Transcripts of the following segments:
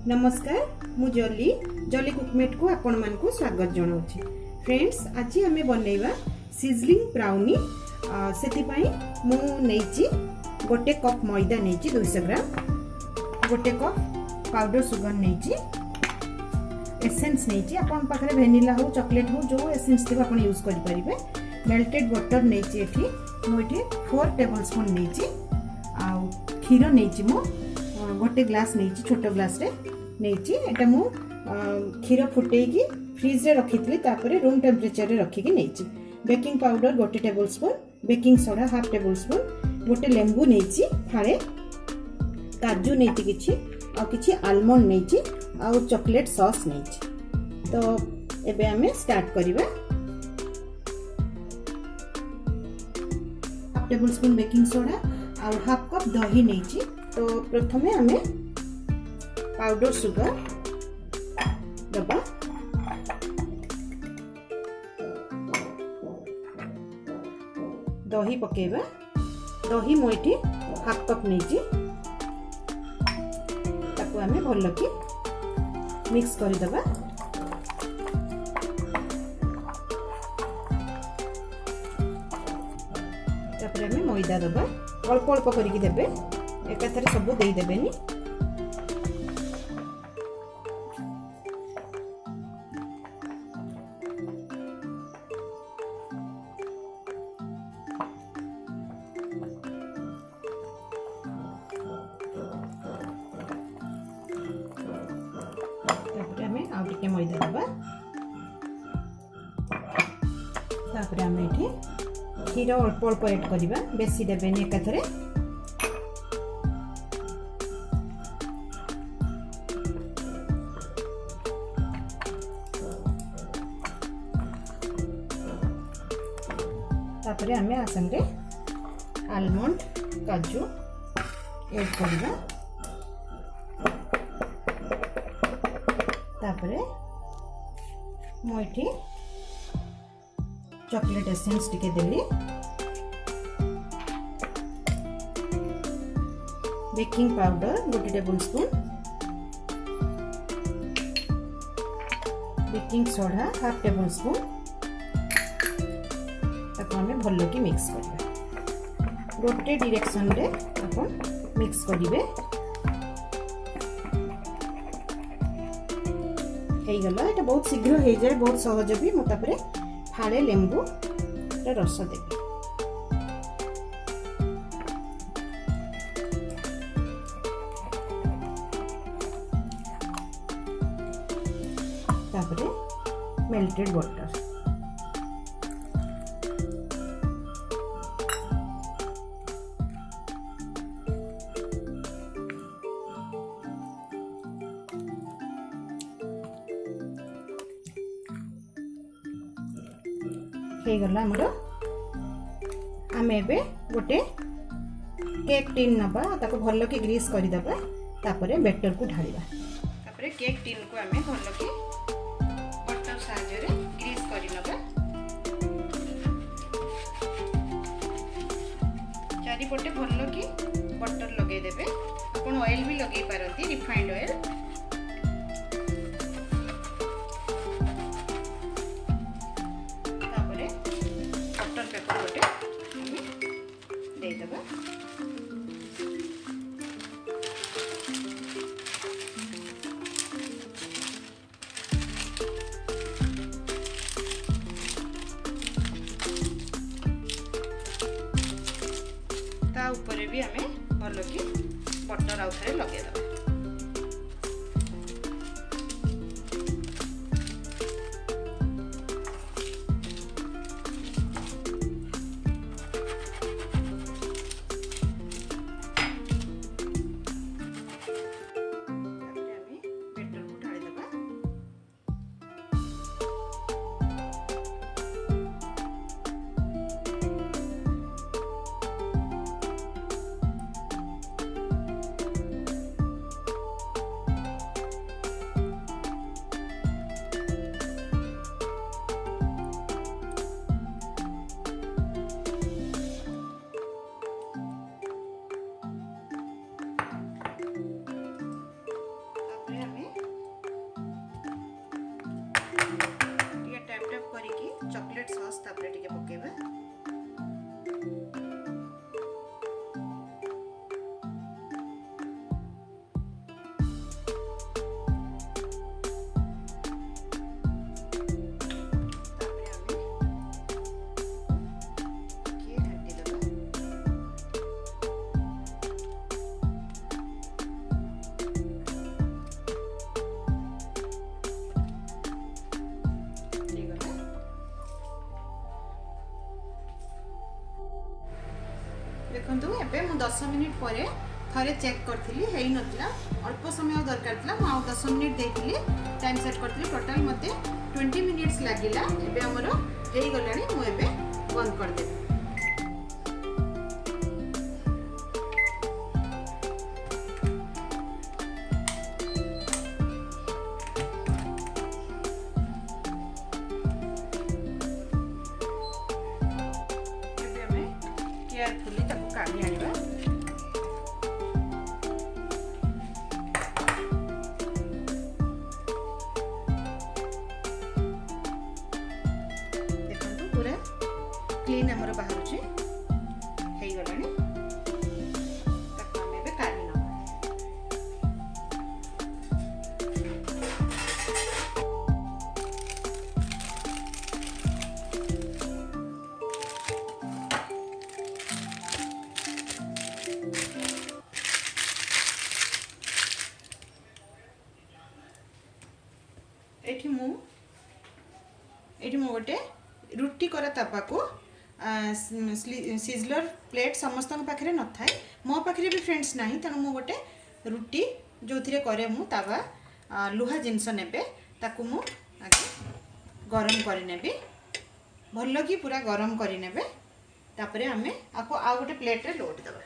नमस्कार मु जली जली कुकमेट को आपण मान को स्वागत जनाऊँगी। फ्रेंड्स आज आम बनैबा सिजलिंग ब्राउनी से मु नहीं गोटे कप मैदा नहीं 200 ग्राम गोटे कप पाउडर सुगर नहीं एसेंस नहीं आपण पाखरे वेनिला हो चॉकलेट हो जो एसेंस थी आपण यूज करि परिबे। मेल्टेड बटर नहीं एठी मुझे 4 टेबल स्पून नहीं आ क्षीर नहीं मु गोटे ग्लास नहीं छोट ग्लास रे नहीं एटा मु क्षीर फुटेकी फ्रिज रे रखी थी रूम टेम्परेचर रे रखी नहीं। बेकिंग पाउडर गोटे table spoon baking soda half table spoon गोटे लेंबू नहीं फाड़े काजू नहीं किछि आलमंड नहीं आउ चॉकलेट सॉस नहीं। तो एबे हमें स्टार्ट करिबा। Half table spoon baking soda और हाफ कप दही नहीं। तो प्रथमे हमें पाउडर सुगर दबा दही पकेबा। दही मोइटी हाफ कप नहीं ताको हमें भल कि मिक्स कर दबा। तापर हमें मैदा दबा अल्प अल्प करके देबे एकाथरे सब दे देबेनी। आउटे मैदा दबा। तापर आम ये क्षीर अल्प अल्प एड करवा बेसी देवेनि एकाथरे। तापर आम आसंगे आलमंड काजू एड करवा। तापरे मुझे चॉकलेट एसेंस टिके देली। बेकिंग पाउडर गोटे table spoon baking soda half table spoon ताको हमें भल कि मिक्स करबा। गोटे डायरेक्शन रे अपन मिक्स करिवे। गला ये बहुत शीघ्र हो जाए बहुत सहज भी। मुझे फाड़े लेंबू रस देवी। तापरे मेल्टेड बटर हो गला हमर। आम एबे गोटे केक टिन नबा ताको भल कि ग्रीस कर दबा। तापरे बैटर को ढालिबा। तापरे केक टिन को आमे भल कि बटर साहाय्य रे ग्रीस करि नबा। चारि पटे भल कि बटर लगे देबे। आपण ऑयल भी लगे पारंती रिफाइंड ऑयल। ता ऊपर भी हमें भल कि बटर आउ थे लगे दबा। तापरे हमें ये टैप टैप करिकी चॉकलेट सॉस तापरे टिके पकेबा। देखो एबे मु 10 मिनिट पर थरे चेक करथिली हेई नतला अल्प समय दरकार थला मु 10 मिनिट देथिली टाइम सेट करथिली टोटल मते 20 मिनिट्स लागिला। एबे हमरो हेई गलानी मु एबे बंद कर देबी। एबे हमें केयरफुली ताको काढी आनिबा। क्लीन हमर बाहर छे हेई गलानी ताको हमें बे काढी न। एठी मु गोटे रुटी करा तापा को सिजलर प्लेट समस्त पाखे न थाए मो पाखे भी फ्रेंड्स नहीं तेणु मु गोटे रुटी जो थी करे मु तावा लुहा जिनस नेबे ताकू मु आगे गरम करिनेबी भल कि पूरा गरम करिनेबे। तापरे हमें आपको आ गोटे प्लेट रे लोड दबा।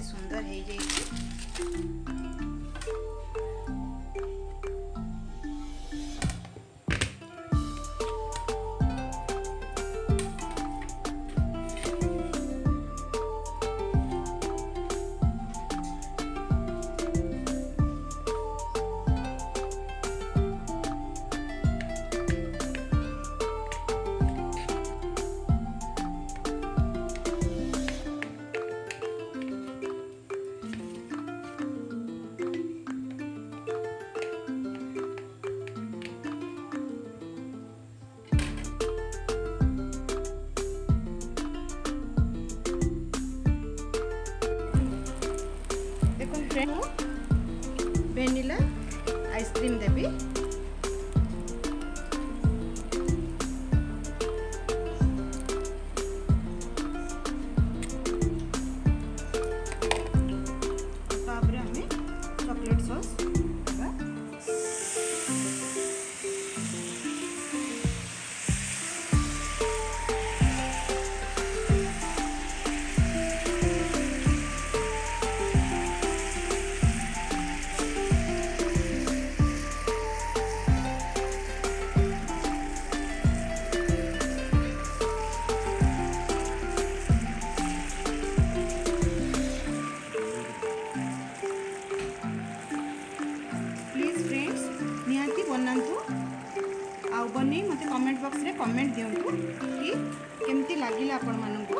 सुंदर है ये वेनिला आइसक्रीम देबी। तापरे हमें चॉकलेट सॉस बनातु आउ बनी मते कमेंट बॉक्स रे कमेंट दियंतु कि केमती लागिला आपण मानकु।